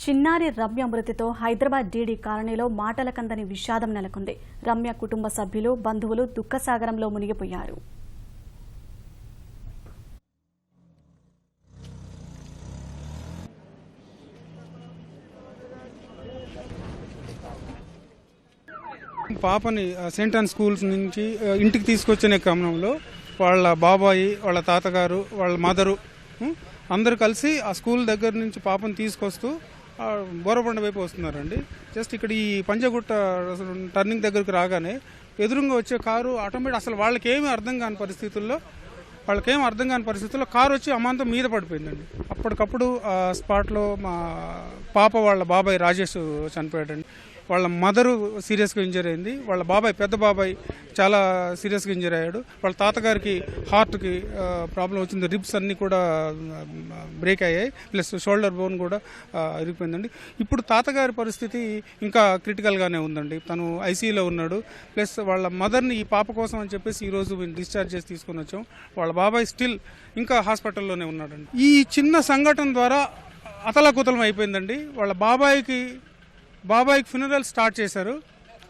చిన్నారి రమ్య మృతితో హైదరాబాద్ డీడీ కాలనీలో మాటల కందని విషాదం నెలకొంది. రమ్య కుటుంబ సభ్యులు, బంధువులు దుఃఖసాగరంలో మునిగిపోయారు. పాపని సెయింట్ ఆన్ స్కూల్స్ నుంచి ఇంటికి తీసుకొచ్చిన క్రమంలో వాళ్ళ బాబాయి, వాళ్ళ తాతగారు, వాళ్ళ మదరు అందరు కలిసి ఆ స్కూల్ దగ్గర నుంచి పాపను తీసుకొస్తూ బోరబండ వైపు వస్తున్నారండి. జస్ట్ ఇక్కడ ఈ పంజగుట్ట టర్నింగ్ దగ్గరకు రాగానే ఎదురుగా వచ్చే కారు ఆటోమేటిక్ అసలు వాళ్ళకేమీ అర్థం కాని పరిస్థితుల్లో కారు వచ్చి అమాంతం మీద పడిపోయిందండి. అప్పటికప్పుడు ఆ స్పాట్లో మా పాప వాళ్ళ బాబాయ్ రాజేష్ చనిపోయాడండి. వాళ్ళ మదరు సీరియస్గా ఇంజర్ అయింది. వాళ్ళ బాబాయ్, పెద్ద బాబాయ్ చాలా సీరియస్గా ఇంజర్ అయ్యాడు. వాళ్ళ తాతగారికి హార్ట్కి ప్రాబ్లం వచ్చింది. రిబ్స్ అన్నీ కూడా బ్రేక్ అయ్యాయి, ప్లస్ షోల్డర్ బోన్ కూడా ఇరిగిపోయిందండి. ఇప్పుడు తాతగారి పరిస్థితి ఇంకా క్రిటికల్గానే ఉందండి. తను ఐసీయూలో ఉన్నాడు. ప్లస్ వాళ్ళ మదర్ని ఈ పాప కోసం అని చెప్పేసి ఈరోజు మేము డిశ్చార్జ్ చేసి తీసుకొని వచ్చాం. వాళ్ళ బాబాయ్ స్టిల్ ఇంకా హాస్పిటల్లోనే ఉన్నాడండి. ఈ చిన్న సంఘటన ద్వారా అతలాకుతలం అయిపోయిందండి. వాళ్ళ బాబాయికి ఫ్యూనరల్ స్టార్ట్ చేశారు,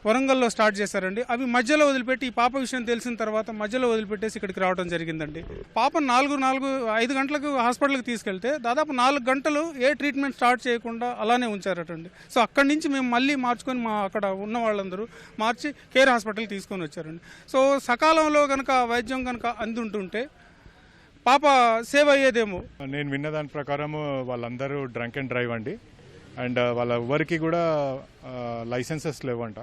వరంగల్లో స్టార్ట్ చేశారండి. అవి మధ్యలో వదిలిపెట్టి ఈ పాప విషయం తెలిసిన తర్వాత మధ్యలో వదిలిపెట్టేసి ఇక్కడికి రావడం జరిగిందండి. పాప 5 గంటలకు హాస్పిటల్కి తీసుకెళ్తే దాదాపు 4 గంటలు ఏ ట్రీట్మెంట్ స్టార్ట్ చేయకుండా అలానే ఉంచారటండి. సో అక్కడి నుంచి మేము మళ్ళీ మార్చుకొని అక్కడ ఉన్న వాళ్ళందరూ మార్చి కేర్ హాస్పిటల్కి తీసుకొని వచ్చారండి. సో సకాలంలో కనుక వైద్యం కనుక అందుంటుంటే పాప సేవ్ అయ్యేదేమో. నేను విన్న దాని ప్రకారం వాళ్ళందరూ డ్రంక్ అండ్ డ్రైవ్ అండి. అండ్ వాళ్ళ ఎవరికి కూడా లైసెన్సెస్ లేవంట.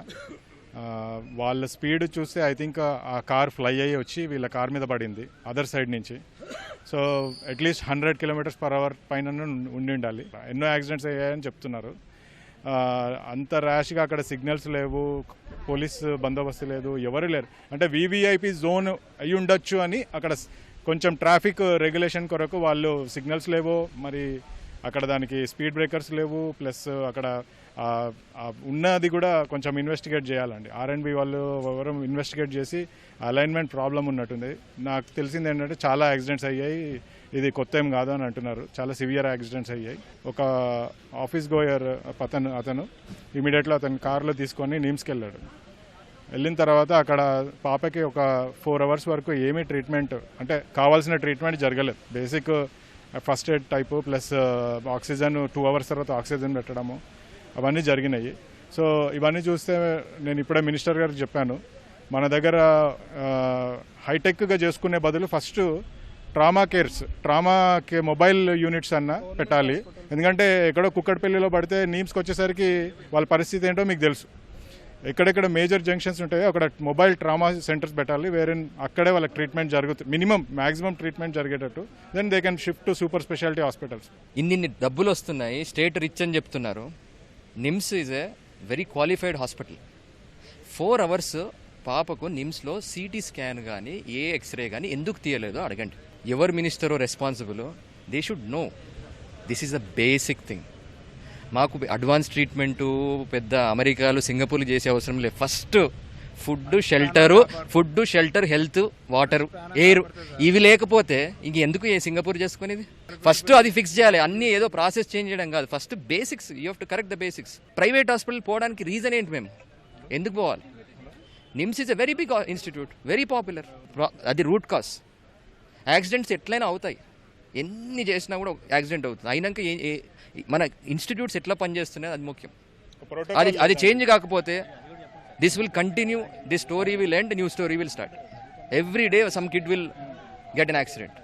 వాళ్ళ స్పీడ్ చూస్తే ఐ థింక్ ఆ కార్ ఫ్లై అయ్యి వచ్చి వీళ్ళ కార్ మీద పడింది అదర్ సైడ్ నుంచి. సో అట్లీస్ట్ 100 km/h పైన ఉండి ఉండాలి. ఎన్నో యాక్సిడెంట్స్ అయ్యాయని చెప్తున్నారు. అంత ర్యాష్గా అక్కడ సిగ్నల్స్ లేవు, పోలీస్ బందోబస్తు లేదు, ఎవరు లేరు. అంటే వీవీఐపీ జోన్ అయి ఉండొచ్చు అని అక్కడ కొంచెం ట్రాఫిక్ రెగ్యులేషన్ కొరకు వాళ్ళు సిగ్నల్స్ లేవో, మరి అక్కడ దానికి స్పీడ్ బ్రేకర్స్ లేవు, ప్లస్ అక్కడ ఉన్నది కూడా కొంచెం ఇన్వెస్టిగేట్ చేయాలండి. ఆర్ఎండ్బి వాళ్ళు ఎవరు ఇన్వెస్టిగేట్ చేసి అలైన్మెంట్ ప్రాబ్లం ఉన్నట్టుంది. నాకు తెలిసింది ఏంటంటే చాలా యాక్సిడెంట్స్ అయ్యాయి, ఇది కొత్త ఏం కాదు అని అంటున్నారు. చాలా సివియర్ యాక్సిడెంట్స్ అయ్యాయి. ఒక ఆఫీస్ గోయర్ అతను ఇమీడియట్గా అతను కార్లో తీసుకొని నిమ్స్కి వెళ్ళాడు. వెళ్ళిన తర్వాత అక్కడ పాపకి ఒక 4 hours వరకు ఏమీ ట్రీట్మెంట్, అంటే కావాల్సిన ట్రీట్మెంట్ జరగలేదు. Basic first aid type plus oxygen 2 hours తర్వాత ఆక్సిజన్ పెట్టడము అవన్నీ జరిగినాయి. సో ఇవన్నీ చూస్తే నేను ఇప్పుడే మినిస్టర్ గారికి చెప్పాను, మన దగ్గర హైటెక్గా చేసుకునే బదులు ఫస్ట్ ట్రామా మొబైల్ యూనిట్స్ అన్న పెట్టాలి. ఎందుకంటే ఎక్కడో కుక్కడపల్లిలో పడితే నీమ్స్కి వచ్చేసరికి వాళ్ళ పరిస్థితి ఏంటో మీకు తెలుసు. ఎక్కడెక్కడ మేజర్ జంక్షన్స్ ఉంటాయో అక్కడ మొబైల్ ట్రామా సెంటర్స్ పెట్టాలి, వేరే అక్కడే వాళ్ళకి ట్రీట్మెంట్ జరుగుతుంది, మ్యాక్సిమం ట్రీట్మెంట్ జరిగేటట్టు. Then they can shift to super speciality hospitals. ఇన్ని డబ్బులు వస్తున్నాయి, స్టేట్ రిచ్ అని చెప్తున్నారు. NIMS is a very qualified hospital. 4 hours పాపకు నిమ్స్లో సిటీ స్కాన్ కానీ ఏ ఎక్స్రే కానీ ఎందుకు తీయలేదో అడగండి. ఎవరు మినిస్టరో responsible, they should know. This is the basic thing. మాకు అడ్వాన్స్ ట్రీట్మెంటు పెద్ద అమెరికాలు, సింగపూర్లు చేసే అవసరం లేదు. First food, shelter, health, water, air ఇవి లేకపోతే ఇంక ఎందుకు సింగపూర్ చేసుకునేది? ఫస్ట్ అది ఫిక్స్ చేయాలి. అన్నీ ఏదో ప్రాసెస్ చేంజ్ చేయడం కాదు. First basics, you have to correct the basics. Private hospital పోవడానికి రీజన్ ఏంటి? మేము ఎందుకు పోవాలి? NIMS is a very big institute, very popular. అది రూట్ కాజ్. యాక్సిడెంట్స్ ఎట్లయినా అవుతాయి, ఎన్ని చేసినా కూడా యాక్సిడెంట్ అవుతుంది. అయినాక మన ఇన్స్టిట్యూట్స్ ఎట్లా పనిచేస్తున్నాయి అది ముఖ్యం. అది చేంజ్ కాకపోతే this will continue, this story will end, new story will start. Every day some kid will get N accident.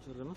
చూడమ్మా.